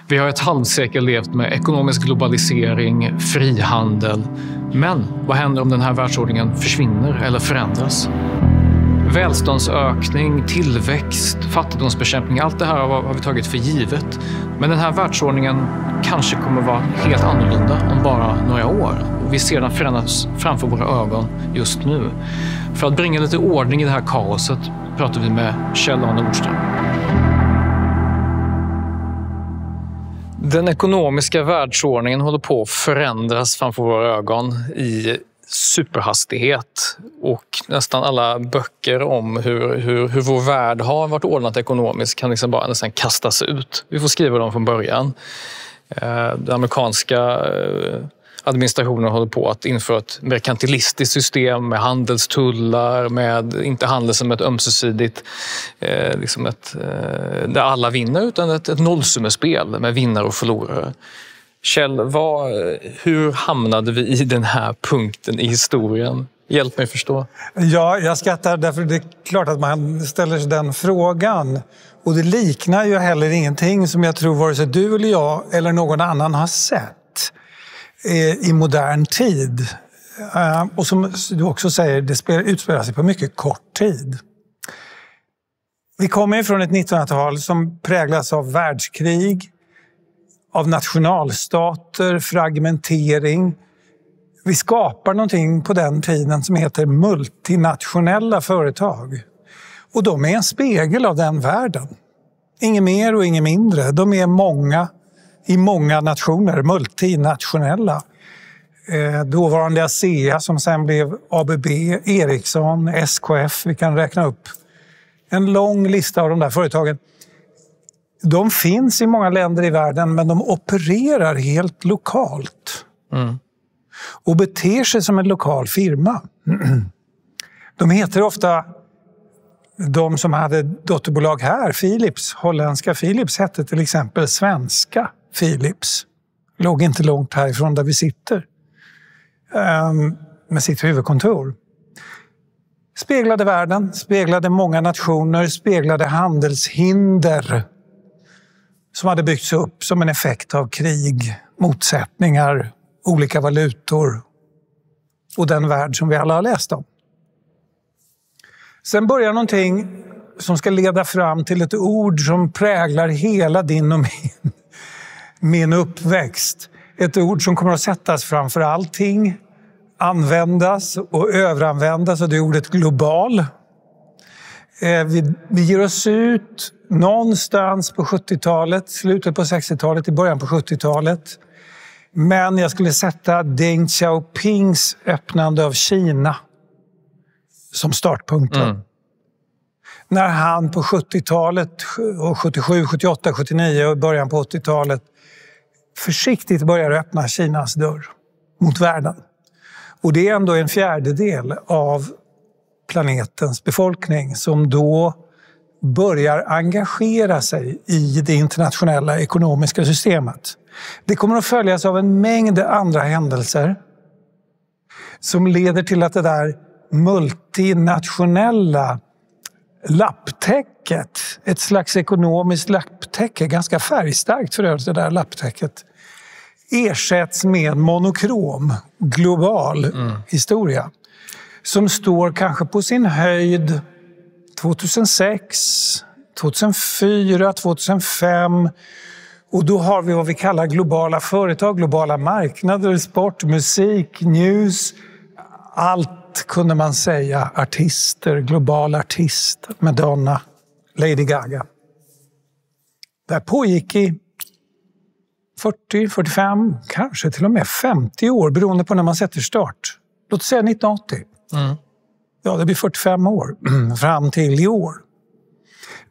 Vi har ett halvsekel levt med ekonomisk globalisering, frihandel. Men vad händer om den här världsordningen försvinner eller förändras? Välståndsökning, tillväxt, fattigdomsbekämpning, allt det här har vi tagit för givet. Men den här världsordningen kanske kommer vara helt annorlunda om bara några år. Och vi ser den förändras framför våra ögon just nu. För att bringa lite ordning i det här kaoset pratar vi med Kjell-Arne Nordström. Den ekonomiska världsordningen håller på att förändras framför våra ögon i superhastighet, och nästan alla böcker om hur vår värld har varit ordnat ekonomiskt kan liksom bara nästan kastas ut. Vi får skriva dem från början. Den amerikanska administrationen håller på att införa ett merkantilistiskt system med handelstullar, med inte handel som ett ömsesidigt där alla vinner, utan ett nollsummespel med vinnare och förlorare. Kjell, hur hamnade vi i den här punkten i historien? Hjälp mig förstå. Ja, jag skrattar därför det är klart att man ställer sig den frågan. Och det liknar ju heller ingenting som jag tror vare sig du eller jag eller någon annan har sett i modern tid. Och som du också säger, det utspelar sig på mycket kort tid. Vi kommer från ett 1900-tal som präglas av världskrig, av nationalstater, fragmentering. Vi skapar någonting på den tiden som heter multinationella företag. Och de är en spegel av den världen. Inget mer och inget mindre. De är många i många nationer, multinationella. Dåvarande ASEA som sen blev ABB, Ericsson, SKF. Vi kan räkna upp en lång lista av de där företagen. De finns i många länder i världen, men de opererar helt lokalt. Och beter sig som en lokal firma. De heter ofta, de som hade dotterbolag här, Philips, holländska Philips, hette till exempel svenska Philips. Låg inte långt härifrån där vi sitter med sitt huvudkontor. Speglade världen, speglade många nationer, speglade handelshinder som hade byggts upp som en effekt av krig, motsättningar, olika valutor och den värld som vi alla har läst om. Sen börjar någonting som ska leda fram till ett ord som präglar hela din och min uppväxt. Ett ord som kommer att sättas framför allting, användas och överanvändas, och det är ordet global. Vi ger oss ut någonstans på 70-talet, slutet på 60-talet, i början på 70-talet. Men jag skulle sätta Deng Xiaopings öppnande av Kina som startpunkten. När han på 70-talet, och 77, 78, 79 och början på 80-talet försiktigt börjar öppna Kinas dörr mot världen. Och det är ändå en fjärdedel av planetens befolkning som då börjar engagera sig i det internationella ekonomiska systemet. Det kommer att följas av en mängd andra händelser som leder till att det där multinationella lapptäcket, ett slags ekonomiskt lapptäcke, ganska färgstarkt för övrigt det där lapptäcket, ersätts med monokrom, global historia som står kanske på sin höjd 2006, 2004, 2005. Och då har vi vad vi kallar globala företag, globala marknader, sport, musik, news. Allt kunde man säga, artister, globala artister, Madonna, Lady Gaga. Det pågick i 40, 45, kanske till och med 50 år beroende på när man sätter start. Låt oss säga 1980. Ja, det blir 45 år fram till i år.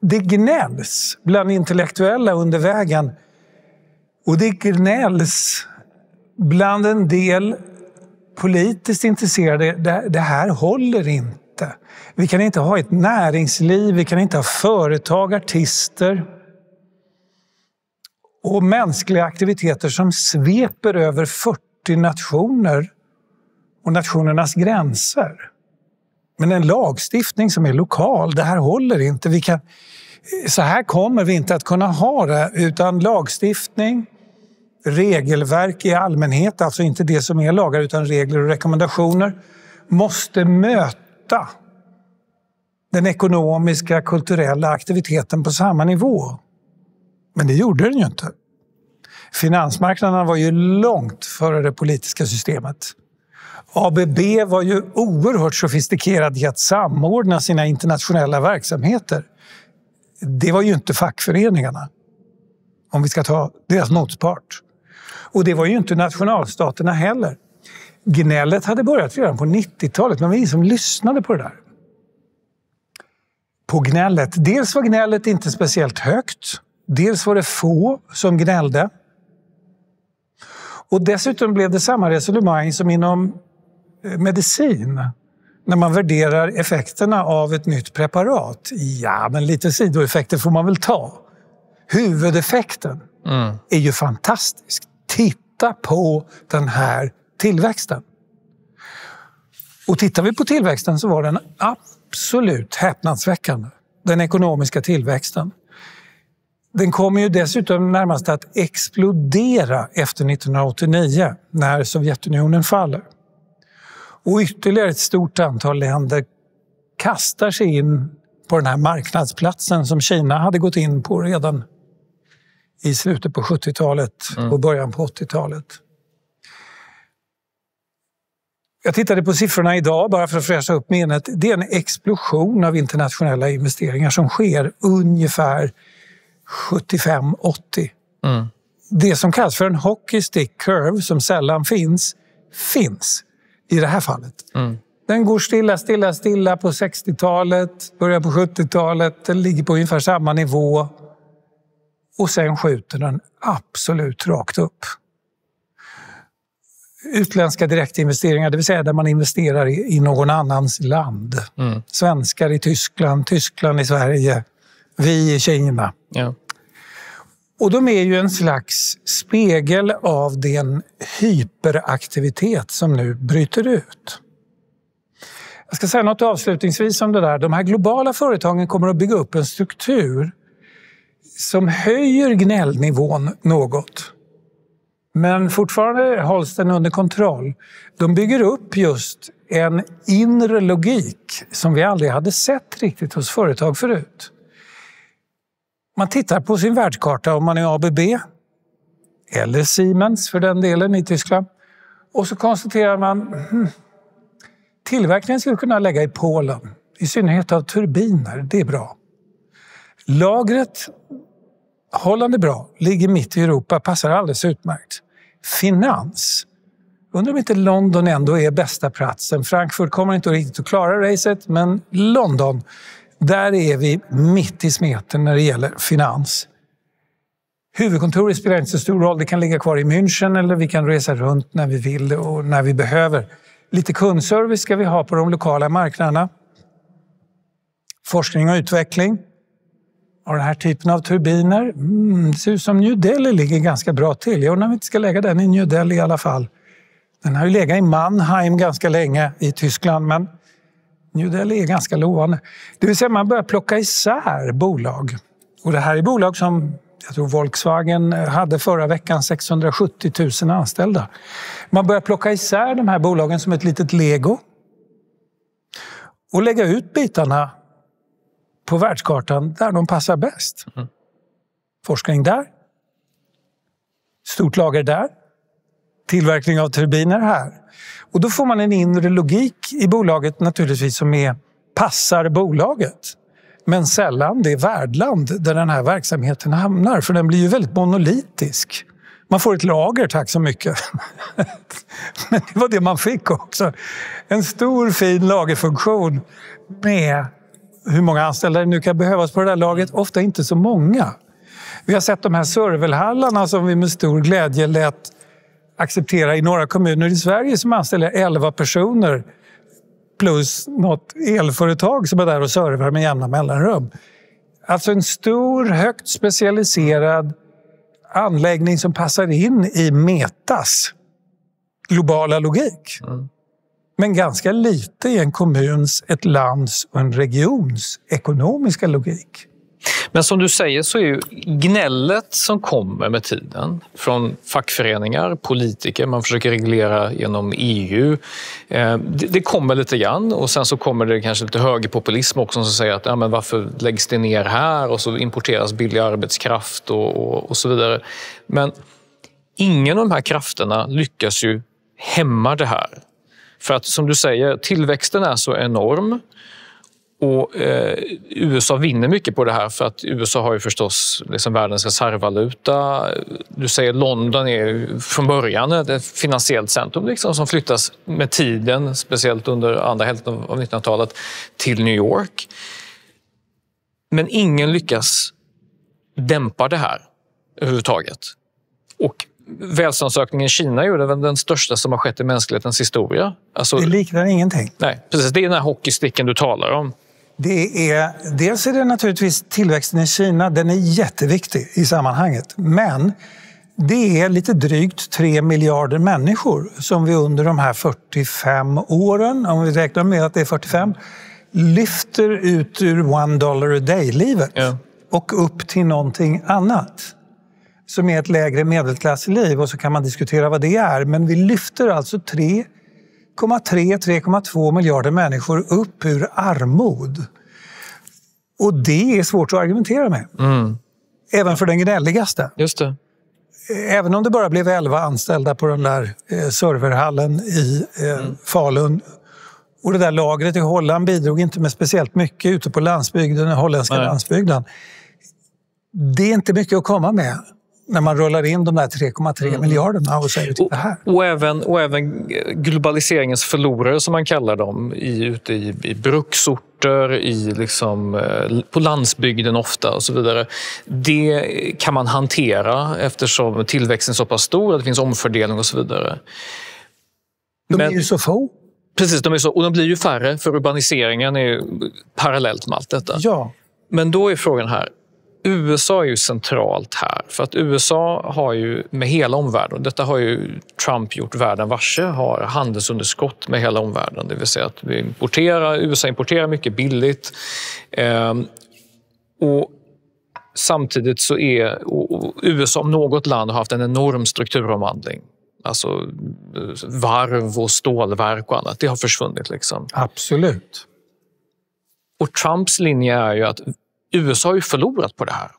Det gnälls bland intellektuella under vägen, och det gnälls bland en del politiskt intresserade. Det här håller inte. Vi kan inte ha ett näringsliv, vi kan inte ha företag, artister och mänskliga aktiviteter som sveper över 40 nationer och nationernas gränser. Men en lagstiftning som är lokal, det här håller inte. Så här kommer vi inte att kunna ha det, utan lagstiftning, regelverk i allmänhet, alltså inte det som är lagar utan regler och rekommendationer, måste möta den ekonomiska, kulturella aktiviteten på samma nivå. Men det gjorde den ju inte. Finansmarknaderna var ju långt före det politiska systemet. ABB var ju oerhört sofistikerad i att samordna sina internationella verksamheter. Det var ju inte fackföreningarna, om vi ska ta deras motpart. Och det var ju inte nationalstaterna heller. Gnället hade börjat redan på 90-talet, men det var ingen som lyssnade på det där. På gnället. Dels var gnället inte speciellt högt. Dels var det få som gnällde. Och dessutom blev det samma resonemang som inom medicin. När man värderar effekterna av ett nytt preparat. Ja, men lite sidoeffekter får man väl ta. Huvudeffekten är ju fantastisk. Titta på den här tillväxten. Och tittar vi på tillväxten så var den absolut häpnadsväckande. Den ekonomiska tillväxten. Den kommer ju dessutom närmast att explodera efter 1989 när Sovjetunionen faller. Och ytterligare ett stort antal länder kastar sig in på den här marknadsplatsen som Kina hade gått in på redan i slutet på 70-talet och början på 80-talet. Jag tittade på siffrorna idag bara för att fräscha upp minnet. Det är en explosion av internationella investeringar som sker ungefär 75-80. Det som kallas för en hockey stick curve som sällan finns i det här fallet. Den går stilla på 60-talet, börjar på 70-talet, den ligger på ungefär samma nivå och sen skjuter den absolut rakt upp. Utländska direktinvesteringar, det vill säga där man investerar i någon annans land. Svenskar i Tyskland, Tyskland i Sverige, vi i Kina. Ja. Och de är ju en slags spegel av den hyperaktivitet som nu bryter ut. Jag ska säga något avslutningsvis om det där. De här globala företagen kommer att bygga upp en struktur som höjer gnällnivån något. Men fortfarande hålls den under kontroll. De bygger upp just en inre logik som vi aldrig hade sett riktigt hos företag förut. Man tittar på sin världskarta om man är ABB eller Siemens för den delen i Tyskland. Och så konstaterar man tillverkningen skulle kunna lägga i Polen. I synnerhet av turbiner, det är bra. Lagret, Holland är bra, ligger mitt i Europa, passar alldeles utmärkt. Finans. Undrar om inte London ändå är bästa platsen. Frankfurt kommer inte riktigt att klara racet, men London, där är vi mitt i smeten när det gäller finans. Huvudkontoret spelar inte så stor roll. Det kan ligga kvar i München eller vi kan resa runt när vi vill och när vi behöver. Lite kundservice ska vi ha på de lokala marknaderna. Forskning och utveckling. Och den här typen av turbiner, det ser ut som New Delhi ligger ganska bra till. Jag undrar om vi inte ska lägga den i New Delhi i alla fall. Den har ju legat i Mannheim ganska länge i Tyskland, men New Delhi är ganska lovande. Det vill säga man börjar plocka isär bolag. Och det här är bolag som, jag tror Volkswagen hade förra veckan 670 000 anställda. Man börjar plocka isär de här bolagen som ett litet Lego. Och lägga ut bitarna på världskartan där de passar bäst. Forskning där. Stort lager där. Tillverkning av turbiner här. Och då får man en inre logik i bolaget naturligtvis som passar bolaget. Men sällan det är värdland där den här verksamheten hamnar. För den blir ju väldigt monolitisk. Man får ett lager, tack så mycket. Men det var det man fick också. En stor fin lagerfunktion med hur många anställda det nu kan behövas på det där lagret. Ofta inte så många. Vi har sett de här serverhallarna som vi med stor glädje lät acceptera i några kommuner i Sverige som anställer 11 personer plus något elföretag som är där och servar med jämna mellanrum. Alltså en stor, högt specialiserad anläggning som passar in i Metas globala logik. Men ganska lite i en kommuns, ett lands och en regions ekonomiska logik. Men som du säger så är ju gnället som kommer med tiden från fackföreningar, politiker, man försöker reglera genom EU. Det kommer lite grann och sen så kommer det kanske lite högerpopulism också som säger att men varför läggs det ner här och så importeras billig arbetskraft och så vidare. Men ingen av de här krafterna lyckas ju hämma det här. För att som du säger, tillväxten är så enorm. Och USA vinner mycket på det här för att USA har ju förstås liksom världens reservvaluta. Du säger London är från början ett finansiellt centrum liksom, som flyttas med tiden, speciellt under andra hälften av 1900-talet, till New York. Men ingen lyckas dämpa det här överhuvudtaget. Och välståndsökningen i Kina är ju den största som har skett i mänsklighetens historia. Alltså, det liknar ingenting. Nej, precis. Det är den här hockeysticken du talar om. Dels är det naturligtvis tillväxten i Kina, den är jätteviktig i sammanhanget. Men det är lite drygt 3 miljarder människor som vi under de här 45 åren, om vi räknar med att det är 45, lyfter ut ur $1 a day-livet och upp till någonting annat. Som är ett lägre medelklassliv och så kan man diskutera vad det är. Men vi lyfter alltså 3,2 miljarder människor upp ur armod. Och det är svårt att argumentera med. Även för den gnälligaste. Just det. Även om det bara blev 11 anställda på den där serverhallen i Falun. Och det där lagret i Holland bidrog inte med speciellt mycket ute på landsbygden, den holländska landsbygden. Det är inte mycket att komma med när man rullar in de där 3,3 miljarderna och säger det här. Och även globaliseringens förlorare som man kallar dem ute i bruksorter, på landsbygden ofta och så vidare. Det kan man hantera eftersom tillväxten är så pass stor att det finns omfördelning och så vidare. De är ju så få. Precis, och de blir ju färre för urbaniseringen är ju parallellt med allt detta. Ja. Men då är frågan här, USA är ju centralt här för att USA har ju med hela omvärlden, detta har ju Trump gjort världen varse, har handelsunderskott med hela omvärlden. Det vill säga att USA importerar mycket billigt och samtidigt så är USA om något land har haft en enorm strukturomvandling. Alltså varv och stålverk och annat, det har försvunnit liksom. Absolut. Och Trumps linje är ju att USA har ju förlorat på det här.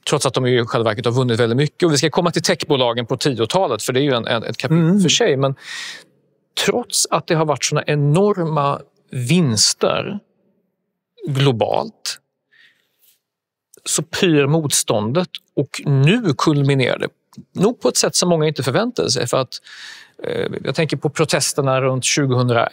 Trots att de i själva verket har vunnit väldigt mycket. Och vi ska komma till techbolagen på 10-talet för det är ju ett kapitel för sig. Men trots att det har varit såna enorma vinster globalt så pyr motståndet och nu kulminerar det. Nog på ett sätt som många inte förväntade sig. För att jag tänker på protesterna runt 2001,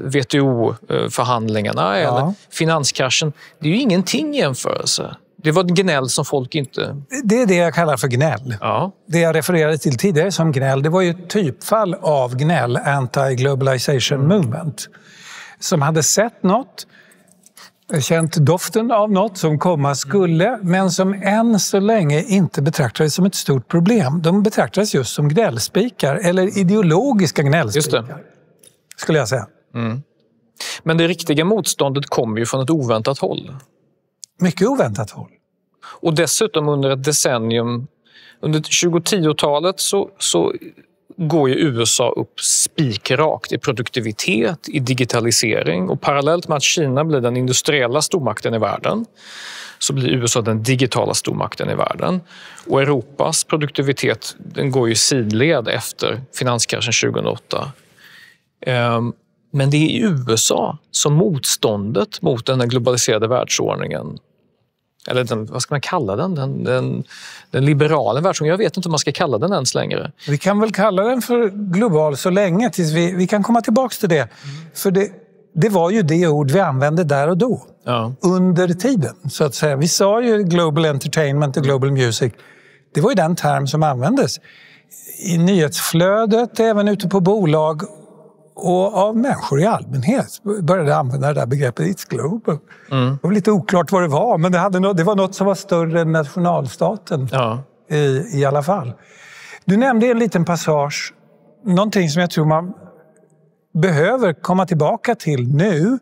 WTO-förhandlingarna eller finanskraschen. Det är ju ingenting i jämförelse. Det var ett gnäll som folk inte... Det är det jag kallar för gnäll. Ja. Det jag refererade till tidigare som gnäll, det var ju ett typfall av gnäll, anti-globalization movement. Som hade sett något, känt doften av något som komma skulle, men som än så länge inte betraktades som ett stort problem. De betraktades just som gnällspikar, eller ideologiska gnällspikar, skulle jag säga. Men det riktiga motståndet kommer ju från ett oväntat håll. Mycket oväntat håll. Och dessutom under ett decennium, under 2010-talet så går ju USA upp spikrakt i produktivitet, i digitalisering och parallellt med att Kina blir den industriella stormakten i världen så blir USA den digitala stormakten i världen. Och Europas produktivitet den går ju sidled efter finanskraschen 2008. Men det är i USA som motståndet mot den globaliserade världsordningen, eller vad ska man kalla den? Den liberala världsordningen. Jag vet inte om man ska kalla den ens längre. Vi kan väl kalla den för global så länge tills vi kan komma tillbaka till det. För det var ju det ord vi använde där och då. Ja. Under tiden, så att säga. Vi sa ju global entertainment och global music. Det var ju den term som användes i nyhetsflödet, även ute på bolag och av människor i allmänhet började använda det där begreppet It's Global. Det var lite oklart vad det var, men det var något som var större än nationalstaten i alla fall. Du nämnde en liten passage, någonting som jag tror man behöver komma tillbaka till nu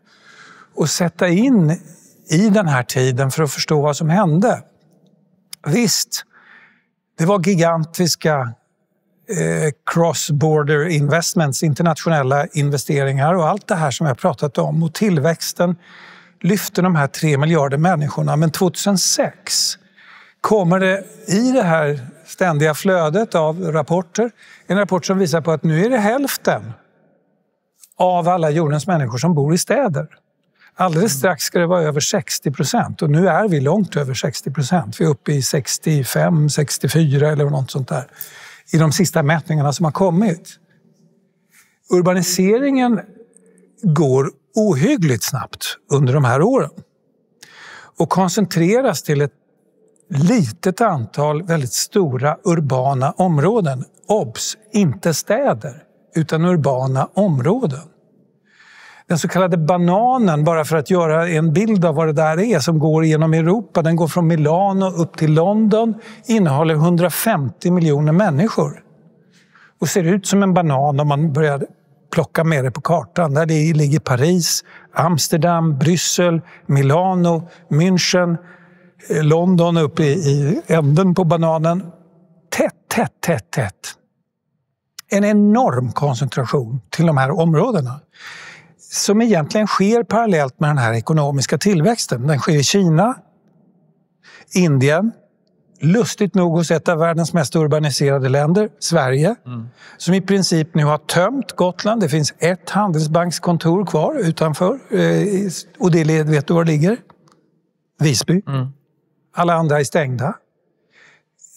och sätta in i den här tiden för att förstå vad som hände. Visst, det var gigantiska cross-border investments, internationella investeringar och allt det här som jag pratat om. Och tillväxten lyfte de här 3 miljarder människorna. Men 2006 kommer det i det här ständiga flödet av rapporter en rapport som visar på att nu är det hälften av alla jordens människor som bor i städer. Alldeles strax ska det vara över 60% och nu är vi långt över 60%. Vi är uppe i 65, 64 eller något sånt där i de sista mätningarna som har kommit. Urbaniseringen går ohyggligt snabbt under de här åren och koncentreras till ett litet antal väldigt stora urbana områden. Obs, inte städer utan urbana områden. Den så kallade bananen, bara för att göra en bild av vad det där är, som går genom Europa, den går från Milano upp till London, innehåller 150 miljoner människor. Och ser ut som en banan om man börjar plocka med det på kartan. Där det ligger Paris, Amsterdam, Bryssel, Milano, München, London uppe i änden på bananen. Tätt. En enorm koncentration till de här områdena som egentligen sker parallellt med den här ekonomiska tillväxten. Den sker i Kina, Indien, lustigt nog hos ett av världens mest urbaniserade länder, Sverige, som i princip nu har tömt Gotland. Det finns ett handelsbankskontor kvar utanför och det vet du var det ligger? Visby. Alla andra är stängda.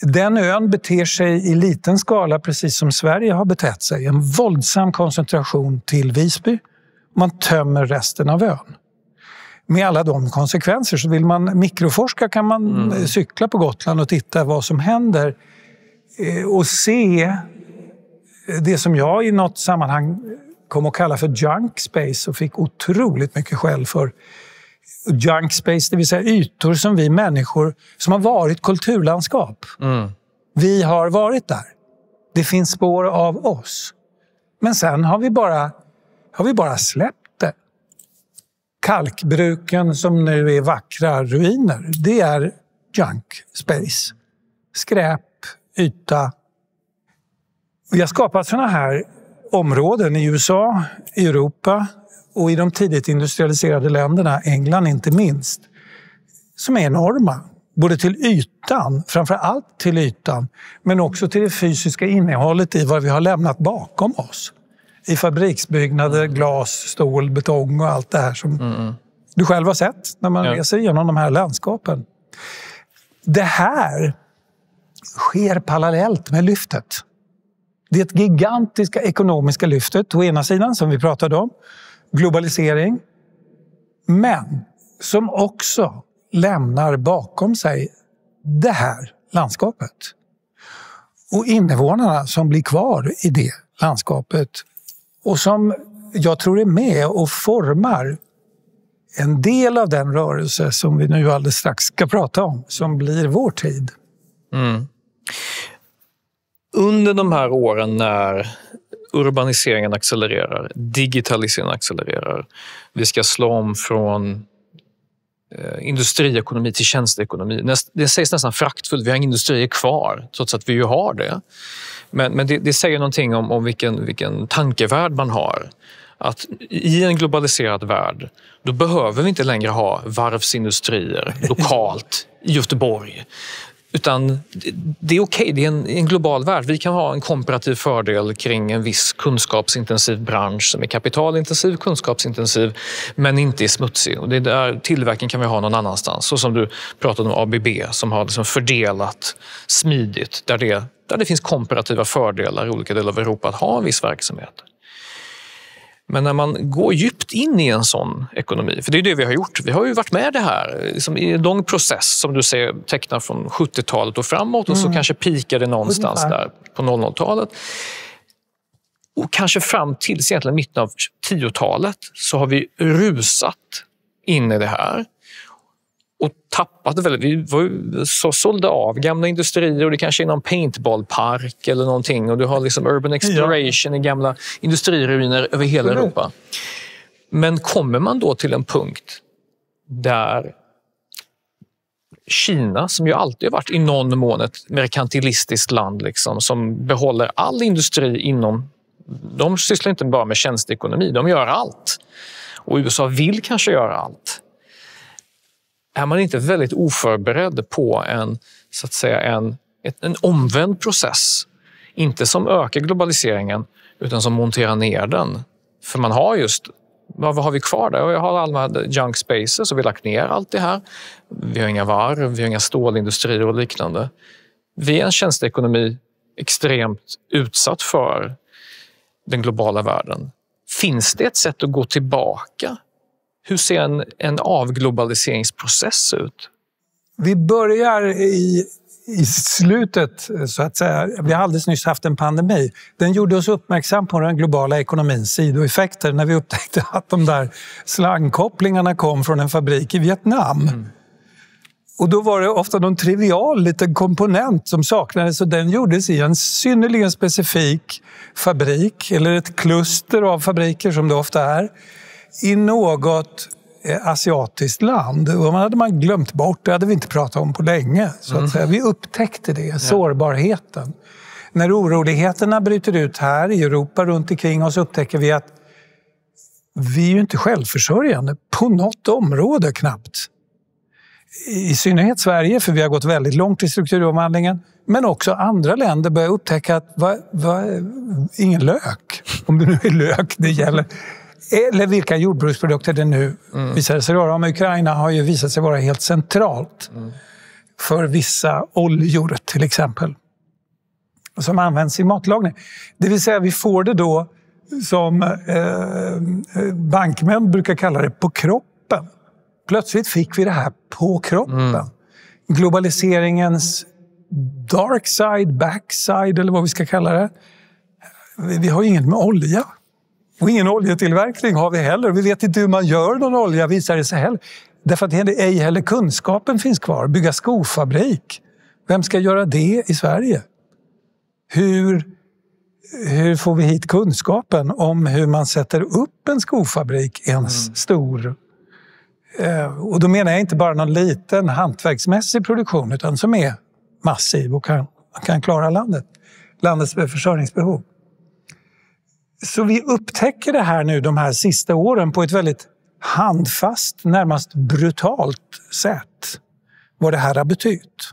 Den ön beter sig i liten skala precis som Sverige har betett sig. En våldsam koncentration till Visby. Man tömmer resten av ön. Med alla de konsekvenser. Så vill man mikroforska kan man cykla på Gotland och titta vad som händer. Och se det som jag i något sammanhang kom att kalla för junk space och fick otroligt mycket skäll för. Junk space, det vill säga ytor som vi människor som har varit kulturlandskap. Vi har varit där. Det finns spår av oss. Men sen har vi bara släppt det. Kalkbruken som nu är vackra ruiner, det är junk space. Skräp, yta. Vi har skapat sådana här områden i USA, i Europa och i de tidigt industrialiserade länderna, England inte minst, som är enorma. Både till ytan, framför allt till ytan, men också till det fysiska innehållet i vad vi har lämnat bakom oss. I fabriksbyggnader, glas, stål, betong och allt det här som du själv har sett när man reser genom de här landskapen. Det här sker parallellt med lyftet. Det är ett gigantiska ekonomiska lyftet å ena sidan som vi pratade om, globalisering, men som också lämnar bakom sig det här landskapet. Och invånarna som blir kvar i det landskapet och som jag tror är med och formar en del av den rörelse som vi nu alldeles strax ska prata om, som blir vår tid. Under de här åren när urbaniseringen accelererar, digitaliseringen accelererar, vi ska slå om från industriekonomi till tjänsteekonomi. Det sägs nästan fraktfullt, vi har industrier kvar, trots att vi ju har det. Men det säger någonting om vilken tankevärld man har. Att i en globaliserad värld, då behöver vi inte längre ha varvsindustrier lokalt i Göteborg. Utan det är okej, det är en global värld. Vi kan ha en komparativ fördel kring en viss kunskapsintensiv bransch som är kapitalintensiv, kunskapsintensiv, men inte är smutsig. Och det där tillverkningen kan vi ha någon annanstans. Så som du pratade om ABB som har liksom fördelat smidigt där det finns komparativa fördelar i olika delar av Europa att ha en viss verksamhet. Men när man går djupt in i en sån ekonomi, för det är det vi har gjort. Vi har ju varit med det här liksom i en lång process som du ser tecknar från 70-talet och framåt och så kanske pikar det någonstans där på 00-talet. Och kanske fram till egentligen mitten av 10-talet så har vi rusat in i det här. Och tappat väldigt. Vi var ju så sålda av gamla industrier och det kanske är någon paintballpark eller någonting. Och du har liksom urban exploration i gamla industriruiner över hela Europa. Men kommer man då till en punkt där Kina, som ju alltid varit i någon mån ett merkantilistiskt land liksom, som behåller all industri inom... De sysslar inte bara med tjänsteekonomi, de gör allt. Och USA vill kanske göra allt. Är man inte väldigt oförberedd på så att säga en omvänd process, inte som ökar globaliseringen utan som monterar ner den? För man har just, vad har vi kvar där? Vi har alla junk spaces och vi har lagt ner allt det här. Vi har inga varv, vi har inga stålindustrier och liknande. Vi är en tjänsteekonomi extremt utsatt för den globala världen. Finns det ett sätt att gå tillbaka? Hur ser en avglobaliseringsprocess ut? Vi börjar i slutet, så att säga. Vi har alldeles nyss haft en pandemi. Den gjorde oss uppmärksam på den globala ekonomins sidoeffekter när vi upptäckte att de där slangkopplingarna kom från en fabrik i Vietnam. Och då var det ofta någon trivial liten komponent som saknades, och den gjordes i en synnerligen specifik fabrik eller ett kluster av fabriker som det ofta är i något asiatiskt land. Och man hade glömt bort, det hade vi inte pratat om på länge. Så att säga. Vi upptäckte det, sårbarheten. När oroligheterna bryter ut här i Europa runt omkring oss upptäcker vi att vi är ju inte självförsörjande på något område knappt. I synnerhet Sverige, för vi har gått väldigt långt i strukturomvandlingen. Men också andra länder börjar upptäcka att ingen lök, om det nu är lök det gäller. Eller vilka jordbruksprodukter det nu visar sig röra om. Ukraina har ju visat sig vara helt centralt för vissa oljor till exempel. Som används i matlagning. Det vill säga vi får det då som bankmän brukar kalla det på kroppen. Plötsligt fick vi det här på kroppen. Globaliseringens dark side, backside eller vad vi ska kalla det. Vi har inget med olja. Och ingen oljetillverkning har vi heller. Vi vet inte hur man gör någon olja, visar det sig heller. Därför att ej heller kunskapen finns kvar. Bygga skofabrik. Vem ska göra det i Sverige? Hur får vi hit kunskapen om hur man sätter upp en skofabrik ens stor? Och då menar jag inte bara någon liten hantverksmässig produktion utan som är massiv och kan klara landets försörjningsbehov. Så vi upptäcker det här nu de här sista åren på ett väldigt handfast, närmast brutalt sätt. Vad det här har betytt.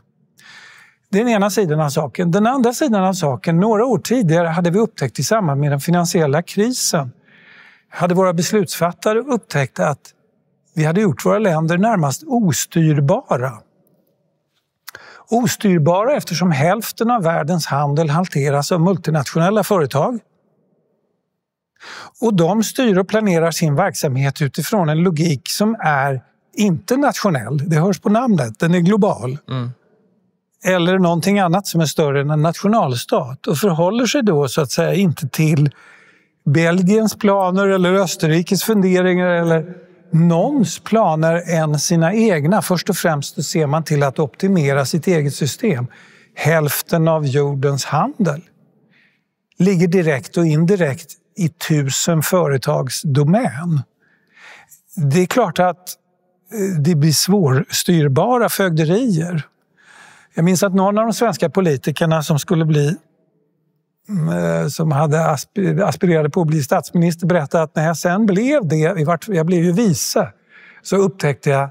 Det är den ena sidan av saken. Den andra sidan av saken, några år tidigare hade vi upptäckt i samband med den finansiella krisen. Hade våra beslutsfattare upptäckt att vi hade gjort våra länder närmast ostyrbara. Ostyrbara eftersom hälften av världens handel hanteras av multinationella företag. Och de styr och planerar sin verksamhet utifrån en logik som är inte nationell. Det hörs på namnet, den är global. Eller någonting annat som är större än en nationalstat. Och förhåller sig då så att säga inte till Belgiens planer eller Österrikes funderingar eller någons planer än sina egna. Först och främst ser man till att optimera sitt eget system. Hälften av jordens handel ligger direkt och indirekt i 1000 företags domän. Det är klart att det blir svårstyrbara fögderier. Jag minns att någon av de svenska politikerna som hade aspirerade på att bli statsminister berättade att när jag sen blev det, jag blev ju vice, så upptäckte jag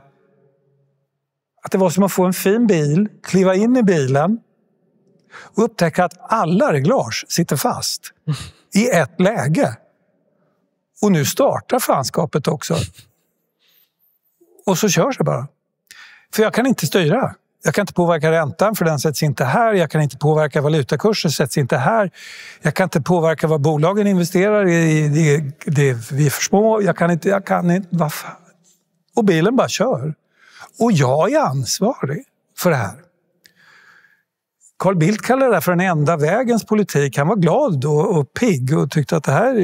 att det var som att få en fin bil, kliva in i bilen och upptäcka att alla reglage sitter fast i ett läge. Och nu startar fanskapet också. Och så körs det bara. För jag kan inte styra. Jag kan inte påverka räntan för den sätts inte här. Jag kan inte påverka valutakursen, sätts inte här. Jag kan inte påverka vad bolagen investerar i. Vi är för små. Jag kan inte. Vad fan? Och bilen bara kör. Och jag är ansvarig för det här. Carl Bildt kallade det för den enda vägens politik. Han var glad och pigg och tyckte att det här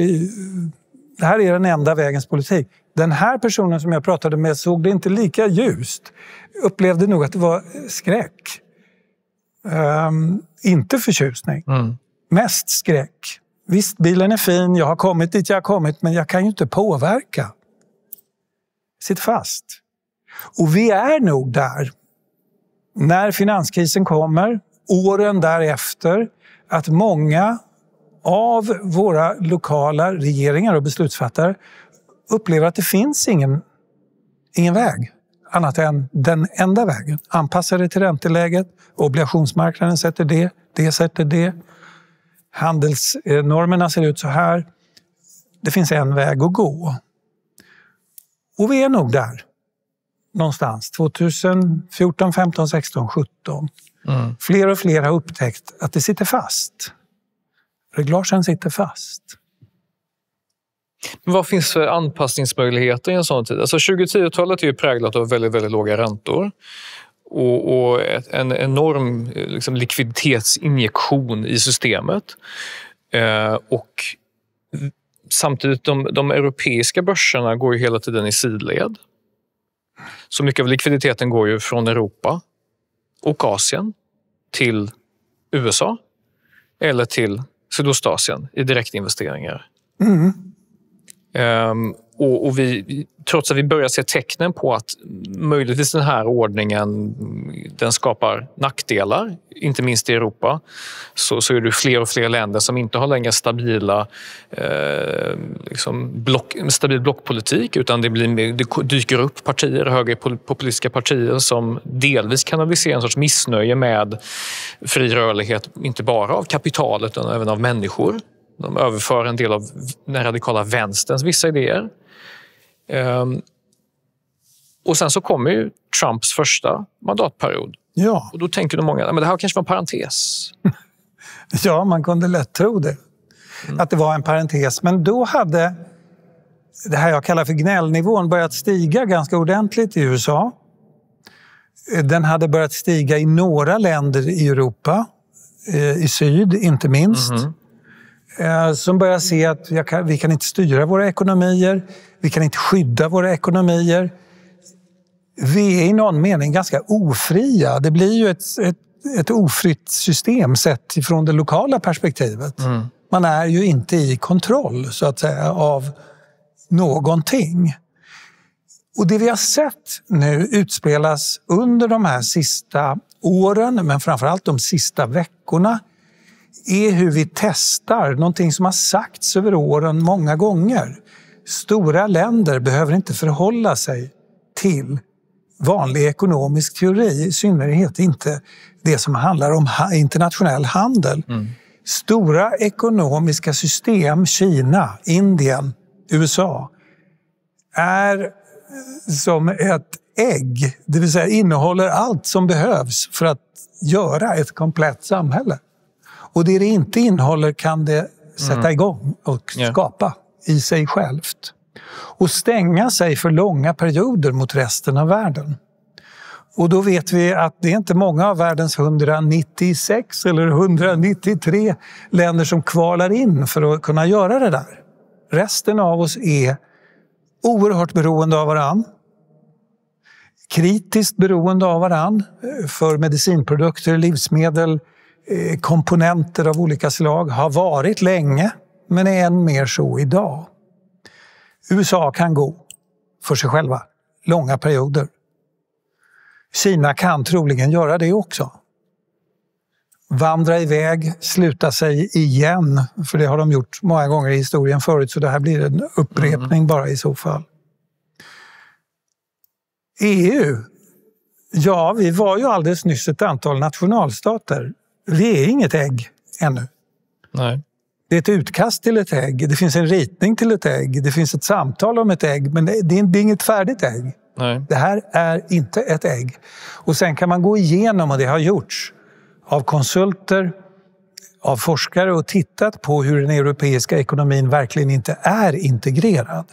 är den enda vägens politik. Den här personen som jag pratade med såg det inte lika ljust. Upplevde nog att det var skräck. Inte förtjusning. Mest skräck. Visst, bilen är fin. Jag har kommit dit jag har kommit. Men jag kan ju inte påverka. Sitt fast. Och vi är nog där. när finanskrisen kommer, åren därefter, att många av våra lokala regeringar och beslutsfattare upplever att det finns ingen väg annat än den enda vägen. Anpassade till ränteläget, obligationsmarknaden sätter det sätter det. Handelsnormerna ser ut så här. Det finns en väg att gå. Och vi är nog där. Någonstans 2014, 15, 16, 17. Fler och fler har upptäckt att det sitter fast. Reglagen sitter fast. Men vad finns för anpassningsmöjligheter i en sån tid? Alltså 2010-talet är ju präglat av väldigt, väldigt låga räntor. Och en enorm liksom, likviditetsinjektion i systemet. Och samtidigt de europeiska börserna går ju hela tiden i sidled. Så mycket av likviditeten går ju från Europa och Asien till USA eller till Sydostasien i direktinvesteringar. Och vi, trots att vi börjar se tecknen på att möjligtvis den här ordningen den skapar nackdelar, inte minst i Europa, så är det fler och fler länder som inte har längre stabil blockpolitik, utan det dyker upp partier, högerpopulistiska partier som delvis kanaliserar en sorts missnöje med fri rörlighet, inte bara av kapital utan även av människor. De överför en del av den radikala vänsterns vissa idéer. Och sen så kommer ju Trumps första mandatperiod. Ja. Och då tänker de många, men det här kanske var en parentes. Ja, man kunde lätt tro det. Att det var en parentes. Men då hade det här jag kallar för gnällnivån börjat stiga ganska ordentligt i USA. Den hade börjat stiga i några länder i Europa. I syd, inte minst. Som börjar se att vi kan inte styra våra ekonomier, vi kan inte skydda våra ekonomier. Vi är i någon mening ganska ofria. Det blir ju ett ofritt system sett ifrån det lokala perspektivet. Man är ju inte i kontroll så att säga av någonting. Och det vi har sett nu utspelas under de här sista åren, men framförallt de sista veckorna, är hur vi testar någonting som har sagts över åren många gånger. Stora länder behöver inte förhålla sig till vanlig ekonomisk teori, i synnerhet inte det som handlar om internationell handel. Stora ekonomiska system, Kina, Indien, USA, är som ett ägg, det vill säga innehåller allt som behövs för att göra ett komplett samhälle. Och det inte innehåller kan det sätta igång och skapa i sig självt. Och stänga sig för långa perioder mot resten av världen. Och då vet vi att det är inte många av världens 196 eller 193 länder som kvalar in för att kunna göra det där. Resten av oss är oerhört beroende av varann. Kritiskt beroende av varann för medicinprodukter, livsmedel, komponenter av olika slag, har varit länge, men är än mer så idag. USA kan gå för sig själva långa perioder. Kina kan troligen göra det också. Vandra iväg, sluta sig igen, för det har de gjort många gånger i historien förut, så det här blir en upprepning bara i så fall. EU, ja, vi var ju alldeles nyss ett antal nationalstater. Vi är inget ägg ännu. Nej. Det är ett utkast till ett ägg, det finns en ritning till ett ägg, det finns ett samtal om ett ägg, men det är inget färdigt ägg. Nej. Det här är inte ett ägg. Och sen kan man gå igenom, och det har gjorts av konsulter, av forskare, och tittat på hur den europeiska ekonomin verkligen inte är integrerad.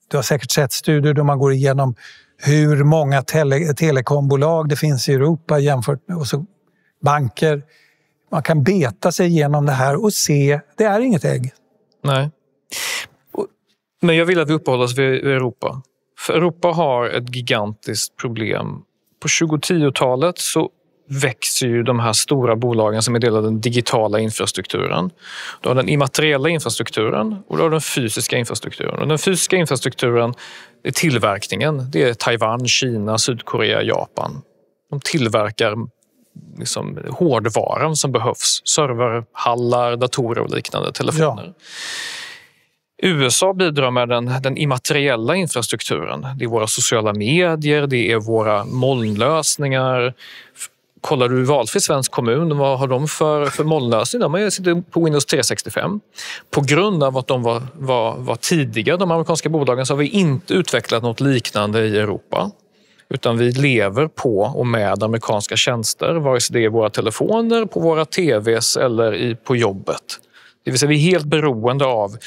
Du har säkert sett studier där man går igenom hur många telekombolag det finns i Europa jämfört med och så banker. Man kan beta sig igenom det här och se, det är inget ägg. Nej. Men jag vill att vi uppehåller oss vid Europa. För Europa har ett gigantiskt problem. På 2010-talet så växer ju de här stora bolagen som är del av den digitala infrastrukturen. Du har den immateriella infrastrukturen och du har den fysiska infrastrukturen. Och den fysiska infrastrukturen är tillverkningen. Det är Taiwan, Kina, Sydkorea, Japan. De tillverkar liksom hårdvaran som behövs. Serverhallar, datorer och liknande, telefoner. Ja. USA bidrar med den immateriella infrastrukturen. Det är våra sociala medier, det är våra molnlösningar. Kollar du valfri svensk kommun, vad har de för molnlösning? De sitter på Windows 365. På grund av att de var tidiga, de amerikanska bolagen, så har vi inte utvecklat något liknande i Europa. Utan vi lever på och med amerikanska tjänster, vare sig det är våra telefoner, på våra tvs eller på jobbet. Det vill säga vi är helt beroende av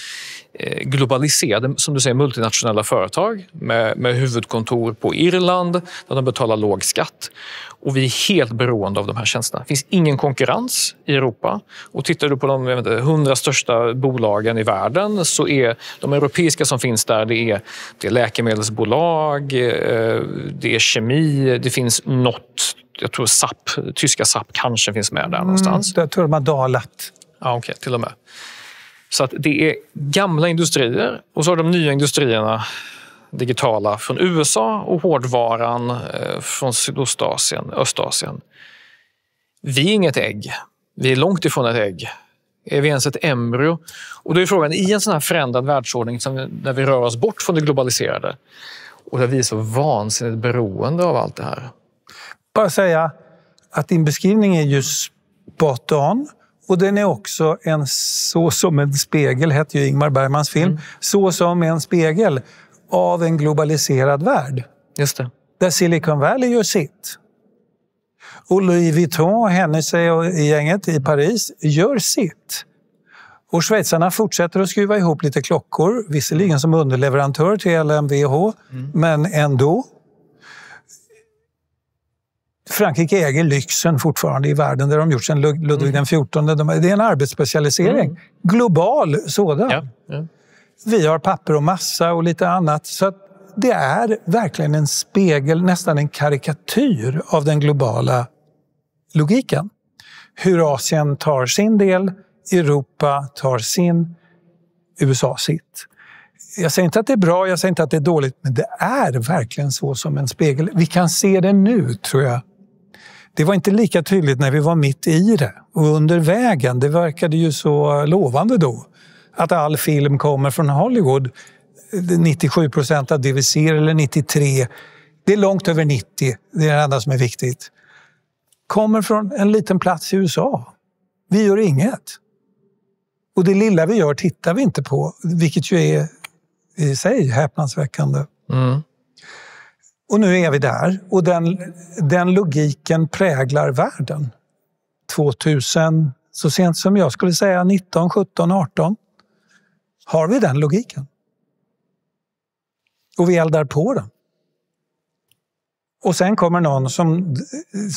globaliserade, som du säger, multinationella företag med huvudkontor på Irland där de betalar låg skatt. Och vi är helt beroende av de här tjänsterna. Det finns ingen konkurrens i Europa. Och tittar du på de 100 största bolagen i världen så är de europeiska som finns där, det är läkemedelsbolag, det är kemi, det finns något, jag tror SAP, tyska SAP kanske finns med där någonstans. Jag tror de har dalat. Ja, okej, till och med. Så att det är gamla industrier och så har de nya industrierna digitala från USA och hårdvaran från Sydostasien, Östasien. Vi är inget ägg. Vi är långt ifrån ett ägg. Är vi ens ett embryo? Och då är frågan, i en sån här förändrad världsordning där vi rör oss bort från det globaliserade och där vi är så vansinnigt beroende av allt det här. Bara säga att din beskrivning är ju spot on. Och den är också Så som en spegel, heter ju Ingmar Bergmans film. Så som en spegel av en globaliserad värld. Just det. Där Silicon Valley gör sitt. Och Louis Vuitton, Hennessy och gänget i Paris gör sitt. Och schweizarna fortsätter att skruva ihop lite klockor. Visserligen som underleverantör till LMVH, men ändå. Frankrike äger lyxen fortfarande i världen, där de gjort sedan Ludvig den 14. Det är en arbetsspecialisering. Global sådan. Ja. Vi har papper och massa och lite annat. Så att det är verkligen en spegel, nästan en karikatyr av den globala logiken. Hur Asien tar sin del, Europa tar sin, USA sitt. Jag säger inte att det är bra, jag säger inte att det är dåligt, men det är verkligen så som en spegel. Vi kan se det nu, tror jag. Det var inte lika tydligt när vi var mitt i det. Och under vägen, det verkade ju så lovande då. Att all film kommer från Hollywood. 97% av det vi ser, eller 93%. Det är långt över 90%. Det är det enda som är viktigt. Kommer från en liten plats i USA. Vi gör inget. Och det lilla vi gör tittar vi inte på. Vilket ju är i sig häpnadsväckande. Och nu är vi där. Och den logiken präglar världen. 2000, så sent som jag skulle säga 19, 17, 18. Har vi den logiken. Och vi eldar på den. Och sen kommer någon som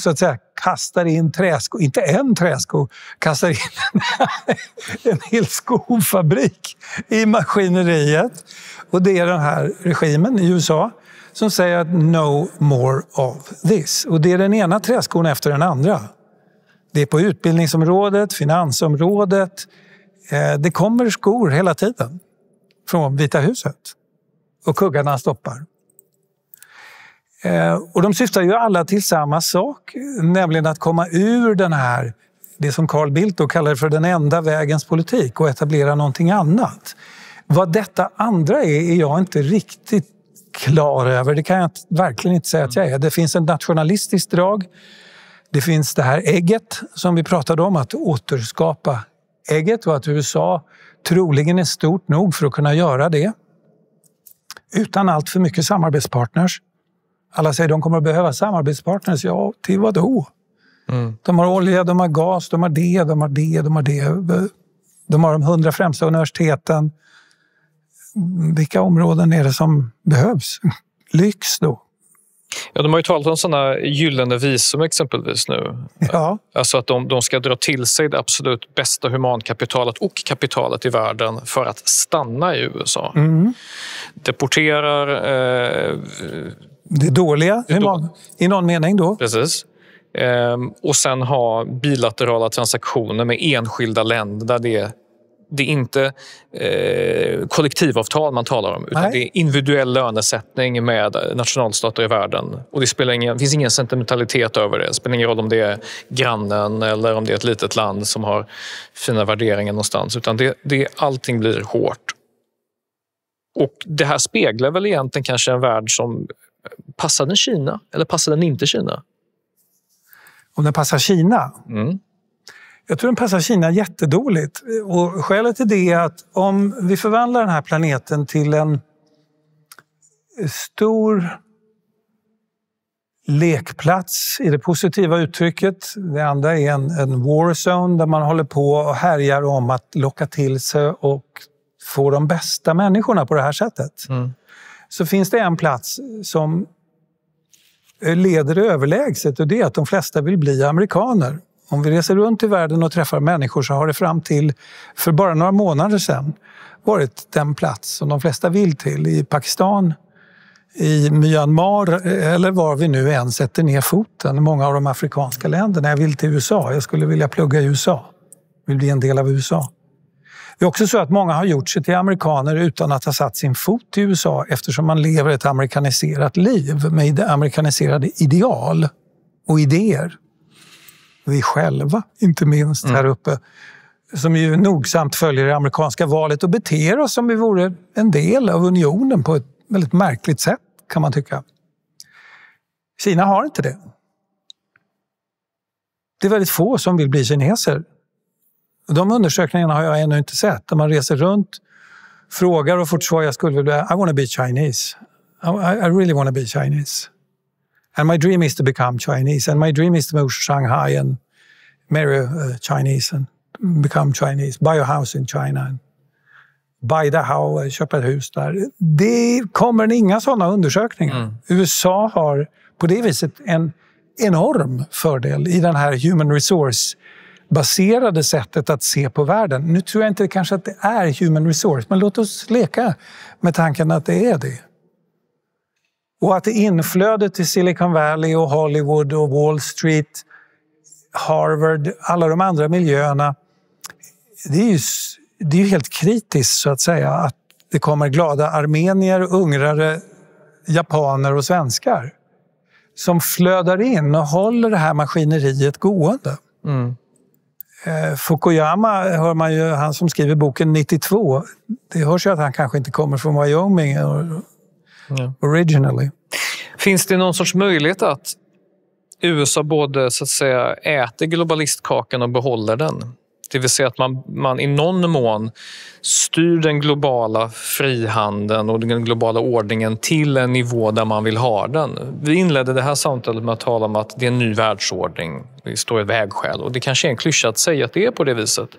så att säga kastar in träsko, inte en träsko, kastar in en hel skofabrik i maskineriet. Och det är den här regimen i USA som säger att no more of this. Och det är den ena träskon efter den andra. Det är på utbildningsområdet, finansområdet. Det kommer skor hela tiden från Vita huset. Och kuggarna stoppar. Och de syftar ju alla till samma sak, nämligen att komma ur den här, det som Carl Bildt då kallar för den enda vägens politik och etablera någonting annat. Vad detta andra är jag inte riktigt klar över. Det kan jag verkligen inte säga att jag är. Det finns en nationalistisk drag. Det finns det här ägget som vi pratade om, att återskapa ägget, och att USA troligen är stort nog för att kunna göra det utan allt för mycket samarbetspartners. Alla säger att de kommer att behöva samarbetspartners. Ja, till vad då? De har olja, de har gas, de har det, de har det, de har det. De har de 100 främsta universiteten. Vilka områden är det som behövs? Lyx då? Ja, de har ju talat om sådana gyllene visum exempelvis nu. Ja. Alltså att de ska dra till sig det absolut bästa humankapitalet och kapitalet i världen för att stanna i USA. Deporterar... det dåliga i någon mening då. Precis. Och sen ha bilaterala transaktioner med enskilda länder där det det är inte kollektivavtal man talar om, utan det är individuell lönesättning med nationalstater i världen. Och det finns ingen sentimentalitet över det. Det spelar ingen roll om det är grannen eller om det är ett litet land som har fina värderingar någonstans, utan allting blir hårt. Och det här speglar väl egentligen kanske en värld som passar den Kina, eller passar den inte Kina? Om den passar Kina? Jag tror den passar Kina jättedåligt. Och skälet till det är att om vi förvandlar den här planeten till en stor lekplats i det positiva uttrycket. Det andra är en warzone där man håller på och härjar om att locka till sig och få de bästa människorna på det här sättet. Så finns det en plats som leder överlägset, och det är att de flesta vill bli amerikaner. Om vi reser runt i världen och träffar människor så har det fram till för bara några månader sedan varit den plats som de flesta vill till. I Pakistan, i Myanmar eller var vi nu än sätter ner foten. Många av de afrikanska länderna. Jag vill till USA. Jag skulle vilja plugga i USA. Vill bli en del av USA. Det är också så att många har gjort sig till amerikaner utan att ha satt sin fot i USA, eftersom man lever ett amerikaniserat liv med amerikaniserade ideal och idéer. Vi själva, inte minst här uppe, som ju nogsamt följer det amerikanska valet och beter oss som vi vore en del av unionen på ett väldigt märkligt sätt, kan man tycka. Kina har inte det. Det är väldigt få som vill bli kineser. De undersökningarna har jag ännu inte sett. Där man reser runt, frågar och får svar, jag skulle vilja, I want to be Chinese. I really want to be Chinese. And my dream is to become Chinese. And my dream is to move to Shanghai and marry a Chinese and become Chinese. Buy a house in China. And buy the house, köpa ett hus där. Det kommer inga sådana undersökningar. USA har på det viset en enorm fördel i den här human resource baserade sättet att se på världen. Nu tror jag inte kanske att det är human resource, men låt oss leka med tanken att det är det. Och att inflödet till Silicon Valley och Hollywood och Wall Street, Harvard, alla de andra miljöerna, det är ju helt kritiskt så att säga att det kommer glada armenier, ungrare, japaner och svenskar som flödar in och håller det här maskineriet gående. Fukuyama hör man ju, han som skriver boken 92, det hörs ju att han kanske inte kommer från Wyoming originally. Finns det någon sorts möjlighet att USA både så att säga äter globalistkakan och behåller den? Det vill säga att man i någon mån styr den globala frihandeln och den globala ordningen till en nivå där man vill ha den. Vi inledde det här samtalet med att tala om att det är en ny världsordning. Vi står i ett vägskäl och det kanske är en klyscha att säga att det är på det viset.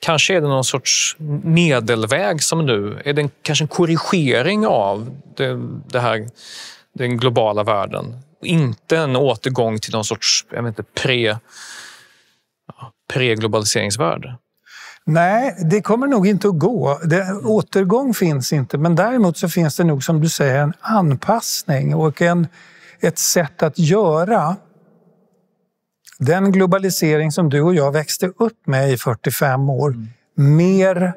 Kanske är det någon sorts medelväg som nu, är det kanske en korrigering av den globala världen. Inte en återgång till någon sorts pre-globaliseringsvärld. Nej, det kommer nog inte att gå. Återgång finns inte, men däremot så finns det nog, som du säger, en anpassning och ett sätt att göra den globalisering som du och jag växte upp med i 45 år mer,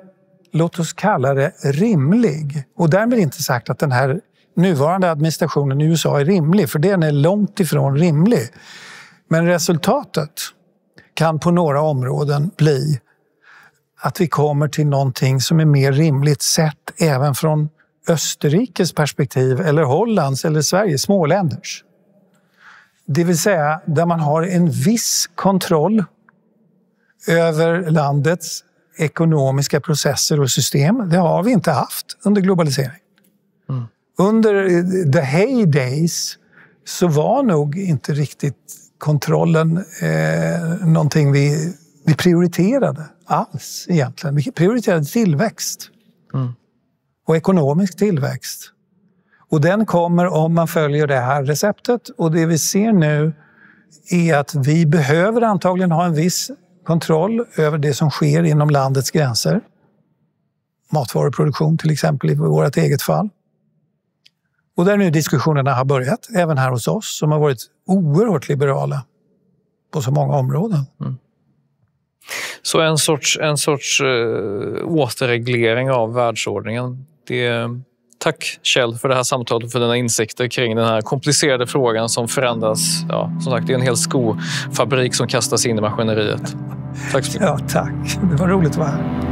låt oss kalla det, rimlig. Och därmed inte sagt att den här nuvarande administrationen i USA är rimlig, för den är långt ifrån rimlig. Men resultatet kan på några områden bli att vi kommer till någonting som är mer rimligt sett även från Österrikes perspektiv eller Hollands eller Sveriges småländers. Det vill säga där man har en viss kontroll över landets ekonomiska processer och system. Det har vi inte haft under globalisering. Under the heydays så var nog inte riktigt kontrollen någonting vi prioriterade alls egentligen. Vi prioriterade tillväxt och ekonomisk tillväxt. Och den kommer om man följer det här receptet. Och det vi ser nu är att vi behöver antagligen ha en viss kontroll över det som sker inom landets gränser. Matvaruproduktion till exempel i vårt eget fall. Och där nu diskussionerna har börjat, även här hos oss, som har varit oerhört liberala på så många områden. Så en sorts återreglering av världsordningen. Tack Kjell för det här samtalet och för dina insikter kring den här komplicerade frågan som förändras. Ja, som sagt, det är en hel skofabrik som kastas in i maskineriet. Tack så mycket. Ja, tack. Det var roligt att vara här.